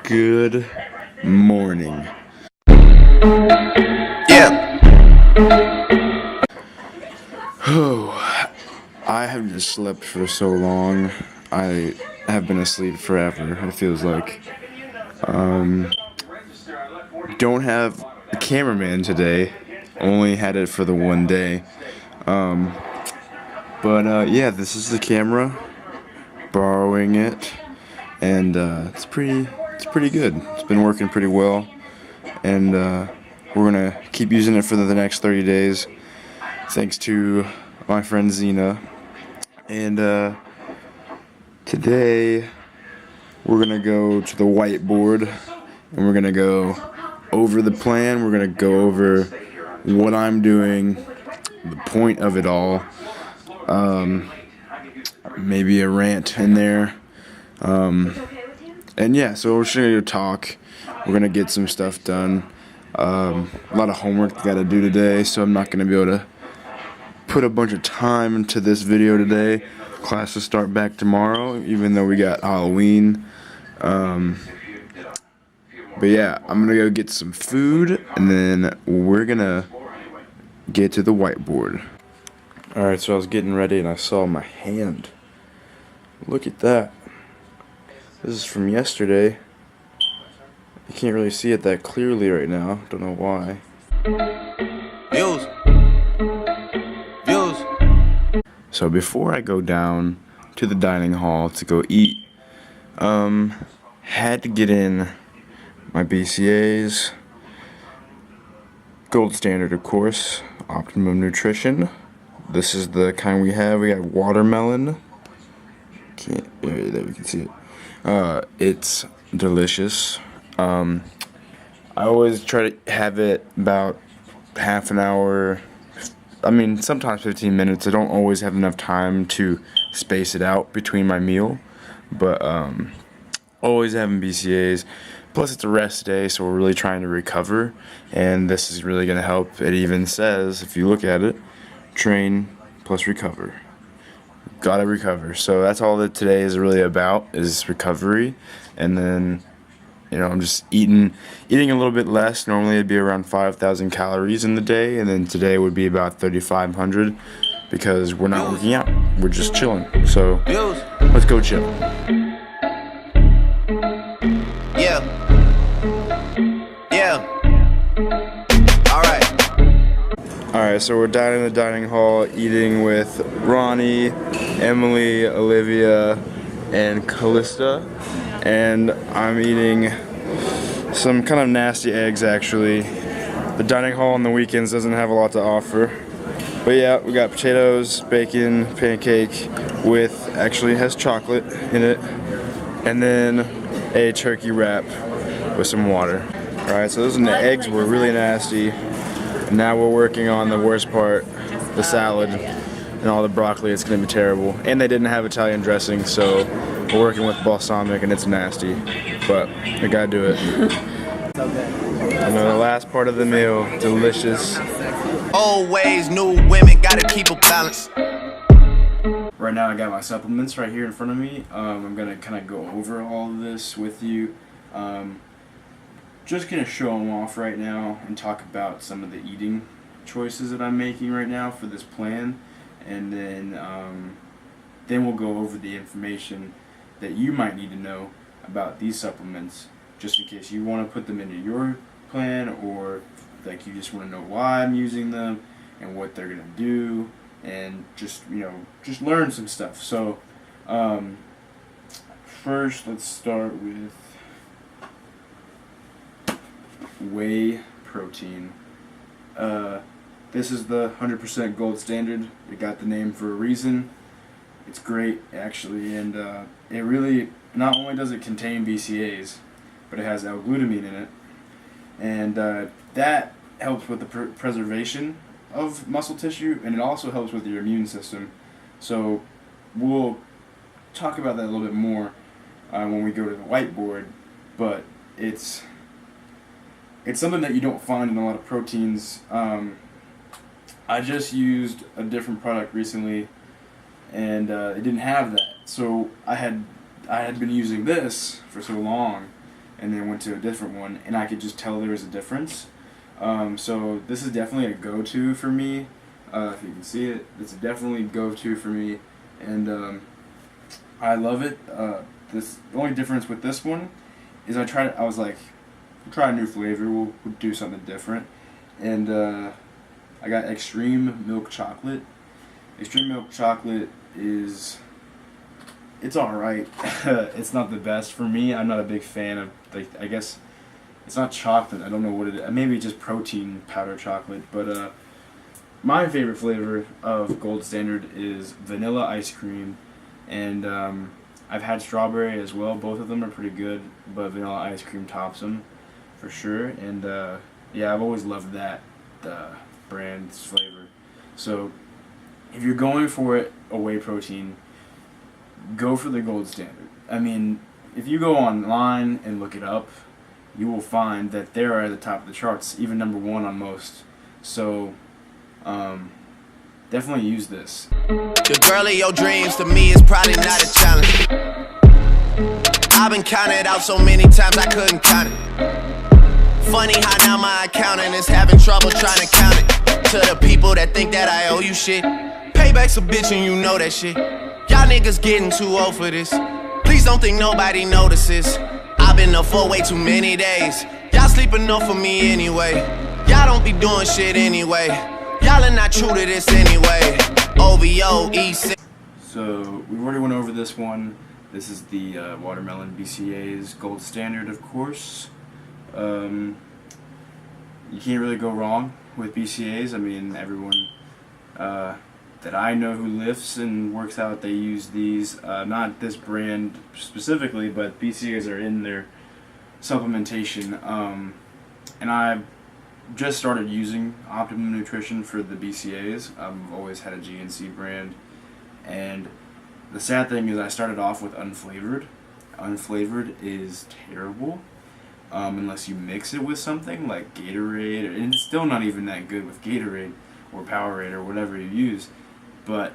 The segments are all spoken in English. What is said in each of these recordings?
Good morning. Yeah. Oh, I have just slept for so long. I have been asleep forever, it feels like. Don't have a cameraman today. Only had it for the one day. Yeah, this is the camera. Borrowing it. And it's pretty good. It's been working pretty well. And we're gonna keep using it for the next 30 days. Thanks to my friend Zena. And today we're gonna go to the whiteboard and we're gonna go over the plan. We're gonna go over what I'm doing, the point of it all. Maybe a rant in there. And yeah, so we're just gonna talk. We're gonna get some stuff done. A lot of homework I gotta do today, so I'm not gonna be able to put a bunch of time into this video today. Classes start back tomorrow, even though we got Halloween. But yeah, I'm gonna go get some food, and then we're gonna get to the whiteboard. Alright, so I was getting ready and I saw my hand. Look at that. This is from yesterday. You can't really see it that clearly right now. Don't know why. Views. So before I go down to the dining hall to go eat, had to get in my BCAAs, gold standard of course, optimum nutrition. This is the kind we have. We got watermelon. There we can see it. It's delicious. I always try to have it about half an hour. I mean, sometimes 15 minutes. I don't always have enough time to space it out between my meal, but always having BCAAs. Plus, it's a rest day, so we're really trying to recover, and this is really going to help. It even says, if you look at it, train plus recover. Gotta recover. So that's all that today is really about, is recovery. And then, you know, I'm just eating a little bit less. Normally it'd be around 5,000 calories in the day, and then today would be about 3,500 because we're not working out. We're just chilling. So let's go chill. Alright, so we're down in the dining hall eating with Ronnie, Emily, Olivia, and Callista. And I'm eating some kind of nasty eggs actually. The dining hall on the weekends doesn't have a lot to offer. But yeah, we got potatoes, bacon, pancake with, actually has chocolate in it. And then a turkey wrap with some water. Alright, so those are the eggs were really nasty. Now we're working on the worst part, the salad and all the broccoli. It's gonna be terrible. And they didn't have Italian dressing, so we're working with balsamic and it's nasty. But I gotta do it. And then the last part of the meal, delicious. Always new women, gotta keep a balance. Right now I got my supplements right here in front of me. I'm gonna kind of go over all of this with you. Just gonna show them off right now and talk about some of the eating choices that I'm making right now for this plan, and then we'll go over the information that you might need to know about these supplements, just in case you want to put them into your plan, or like you just want to know why I'm using them and what they're gonna do, and just just learn some stuff. So first, let's start with whey protein. This is the 100% gold standard. It got the name for a reason. It's great actually, and it really, not only does it contain BCAAs, but it has L-glutamine in it, and that helps with the preservation of muscle tissue, and it also helps with your immune system. So we'll talk about that a little bit more when we go to the whiteboard, but it's something that you don't find in a lot of proteins. I just used a different product recently, and it didn't have that. So I had I had been using this for so long, and then went to a different one, and I could just tell there was a difference. So this is definitely a go-to for me. If you can see it, it's definitely go-to for me, and I love it. The only difference with this one is I was like, we'll try a new flavor, we'll do something different, and I got extreme milk chocolate. Extreme milk chocolate it's alright. It's not the best for me. I'm not a big fan of, like, I guess it's not chocolate, I don't know what it is, maybe just protein powder chocolate, but my favorite flavor of Gold Standard is vanilla ice cream, and I've had strawberry as well. Both of them are pretty good, but vanilla ice cream tops them for sure. And yeah, I've always loved that brand's flavor. So if you're going for it, a whey protein, go for the Gold Standard. I mean, if you go online and look it up, you will find that they're at the top of the charts, even #1 on most. So definitely use this. The girl of your dreams to me is probably not a challenge. I've been counted out so many times I couldn't count it. Funny how now my accountant is having trouble trying to count it. To the people that think that I owe you shit, payback's a bitch and you know that shit. Y'all niggas getting too old for this. Please don't think nobody notices. I've been up for way too many days. Y'all sleep enough for me anyway. Y'all don't be doing shit anyway. Y'all are not true to this anyway. OVO, E6. So we already went over this one. This is the watermelon BCA's Gold Standard, of course. You can't really go wrong with BCA's. I mean, everyone that I know who lifts and works out, they use these. Not this brand specifically, but BCA's are in their supplementation. And I've just started using Optimum Nutrition for the BCA's. I've always had a GNC brand, and the sad thing is I started off with unflavored. Unflavored is terrible unless you mix it with something like Gatorade, and it's still not even that good with Gatorade or Powerade or whatever you use. But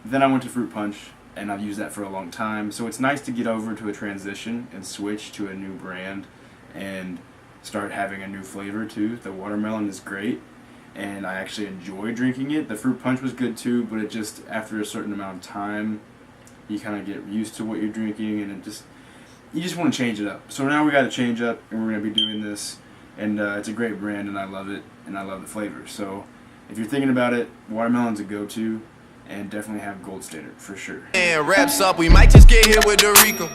then I went to Fruit Punch, and I've used that for a long time, so it's nice to get over to a transition and switch to a new brand and start having a new flavor too. The watermelon is great, and I actually enjoy drinking it. The Fruit Punch was good too, but it just, after a certain amount of time, you kind of get used to what you're drinking, and you just want to change it up. So now we got to change up, and we're going to be doing this, and it's a great brand, and I love it, and I love the flavor. So if you're thinking about it, watermelon's a go-to, and definitely have Gold Standard for sure. And wraps up, we might just get hit with the Rico.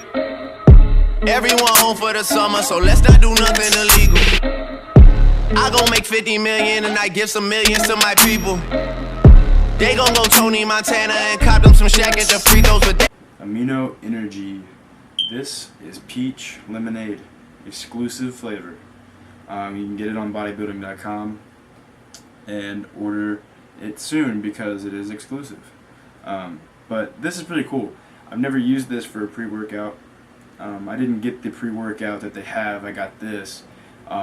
Everyone home for the summer, so let's not do nothing illegal. I gon' make 50 million and I give some millions to my people. They gon' go Tony Montana and cop them some Shaq at the free throws. Amino Energy. This is peach lemonade, exclusive flavor. You can get it on bodybuilding.com and order it soon because it is exclusive. But this is pretty cool. I've never used this for a pre-workout. I didn't get the pre-workout that they have. I got this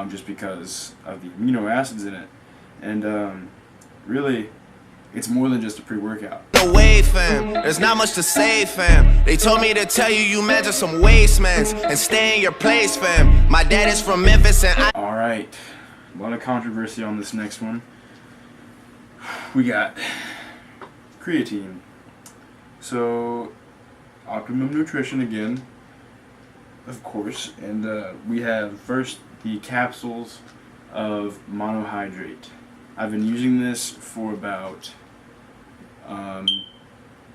just because of the amino acids in it. And really, it's more than just a pre-workout. No way, fam. There's not much to say, fam. They told me to tell you you measure some wastemans and stay in your place, fam. My dad is from Memphis and I... Alright, a lot of controversy on this next one. We got creatine. So, Optimum Nutrition again, of course, and we have first the capsules of monohydrate. I've been using this for about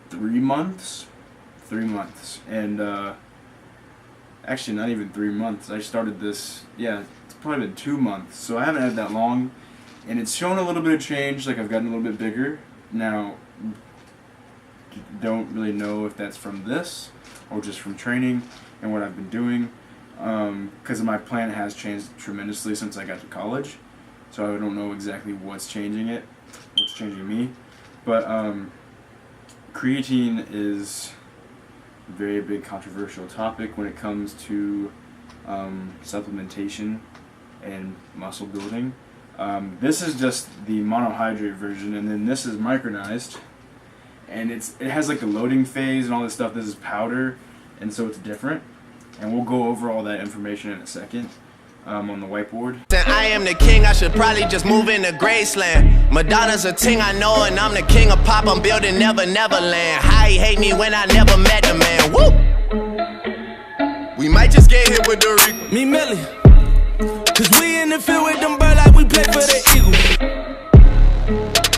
3 months, and actually not even 3 months. I started this, yeah, it's probably been 2 months, so I haven't had that long, and it's shown a little bit of change. Like, I've gotten a little bit bigger. Now, don't really know if that's from this or just from training and what I've been doing, because my plan has changed tremendously since I got to college, so I don't know exactly what's changing it, what's changing me. But creatine is a very big controversial topic when it comes to supplementation and muscle building. This is just the monohydrate version, and then this is micronized, and it has like the loading phase and all this stuff. This is powder, and so it's different. And we'll go over all that information in a second on the whiteboard. I am the king, I should probably just move into Graceland. Madonna's a ting I know, and I'm the king of pop. I'm building Never Neverland. How he hate me when I never met the man. Woo! We might just get hit with the Reaper. Me Millie, cause we in the field with them bird like we play for the Eagle.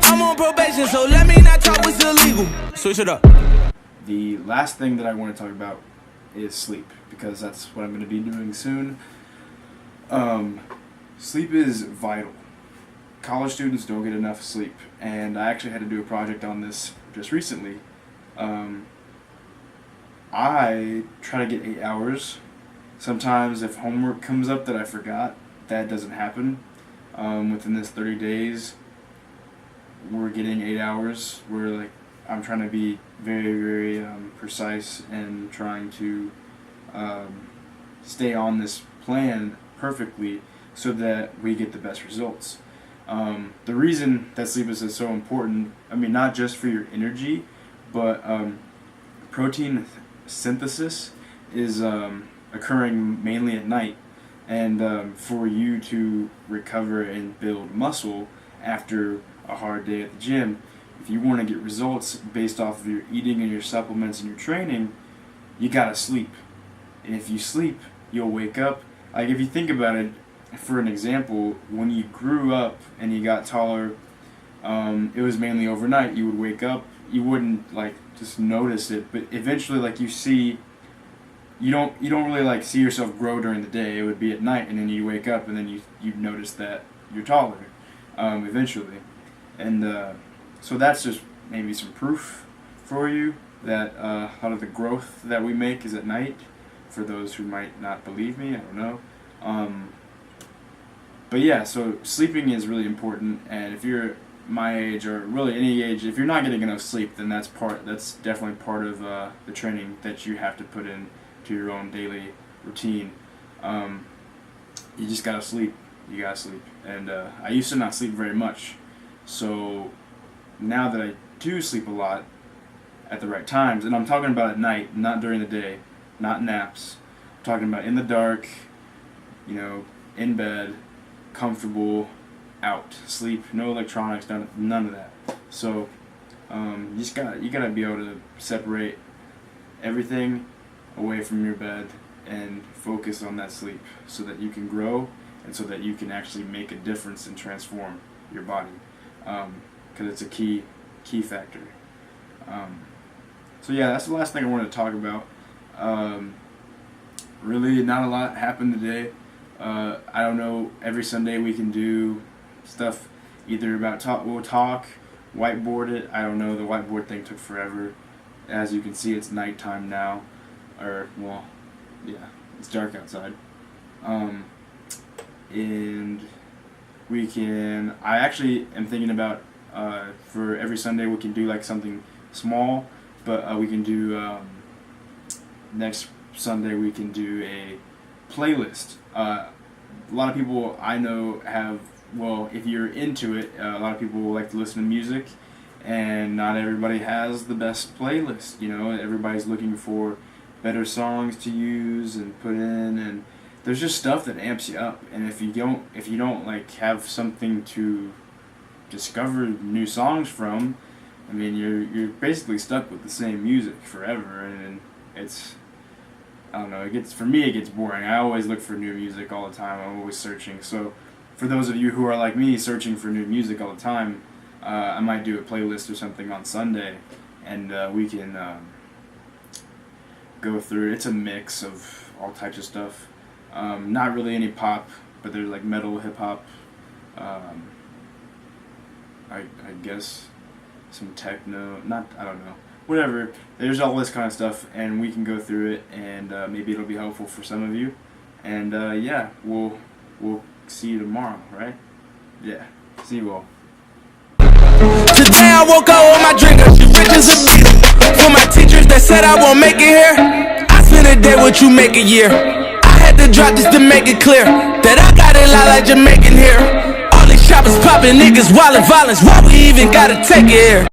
I'm on probation, so let me not talk what's illegal. Switch it up. The last thing that I want to talk about is sleep, because that's what I'm going to be doing soon. Sleep is vital. College students don't get enough sleep, and I actually had to do a project on this just recently. I try to get 8 hours. Sometimes if homework comes up that I forgot, that doesn't happen. Within this 30 days, we're getting 8 hours. I'm trying to be very, very precise and trying to stay on this plan perfectly so that we get the best results. The reason that sleep is so important, I mean, not just for your energy, but protein synthesis is occurring mainly at night, and for you to recover and build muscle after a hard day at the gym, if you want to get results based off of your eating and your supplements and your training, you gotta sleep. And if you sleep, you'll wake up. Like, if you think about it, for an example, when you grew up and you got taller, it was mainly overnight. You would wake up, you wouldn't just notice it, but eventually you don't really see yourself grow during the day. It would be at night, and then you wake up and then you notice that you're taller eventually. And so that's just maybe some proof for you that a lot of the growth that we make is at night. For those who might not believe me, I don't know. But yeah, so sleeping is really important, and if you're my age, or really any age, if you're not getting enough sleep, then that's definitely part of the training that you have to put in to your own daily routine. You just gotta sleep. You gotta sleep. And I used to not sleep very much, so now that I do sleep a lot at the right times, and I'm talking about at night, not during the day, not naps. I'm talking about in the dark, in bed, comfortable, out, sleep, no electronics, none of that. So you gotta be able to separate everything away from your bed and focus on that sleep so that you can grow and so that you can actually make a difference and transform your body, because it's a key factor. So yeah, that's the last thing I wanted to talk about. Really not a lot happened today. I don't know, every Sunday we can do stuff either about we'll talk, whiteboard it. I don't know, the whiteboard thing took forever. As you can see, it's nighttime now, it's dark outside. And I actually am thinking about, for every Sunday we can do something small, but we can do, next Sunday we can do a playlist. A lot of people I know if you're into it, a lot of people like to listen to music, and not everybody has the best playlist. Everybody's looking for better songs to use and put in, and there's just stuff that amps you up. And if you don't have something to discover new songs from, I mean, you're basically stuck with the same music forever, and I don't know, it gets boring. I always look for new music all the time. I'm always searching. So for those of you who are like me, searching for new music all the time, I might do a playlist or something on Sunday, and we can go through it. It's a mix of all types of stuff. Not really any pop, but there's metal, hip hop, I guess some techno, I don't know. Whatever, there's all this kind of stuff, and we can go through it, and maybe it'll be helpful for some of you. And yeah, we'll see you tomorrow, right? Yeah, see you all. Today I woke up with my drinker, she rich as a beetle. For my teachers that said I won't make it here, I spent a day what you make a year. I had to drop this to make it clear that I got it like Jamaican here. All these shoppers popping, niggas wildin' violence, why we even gotta take it here?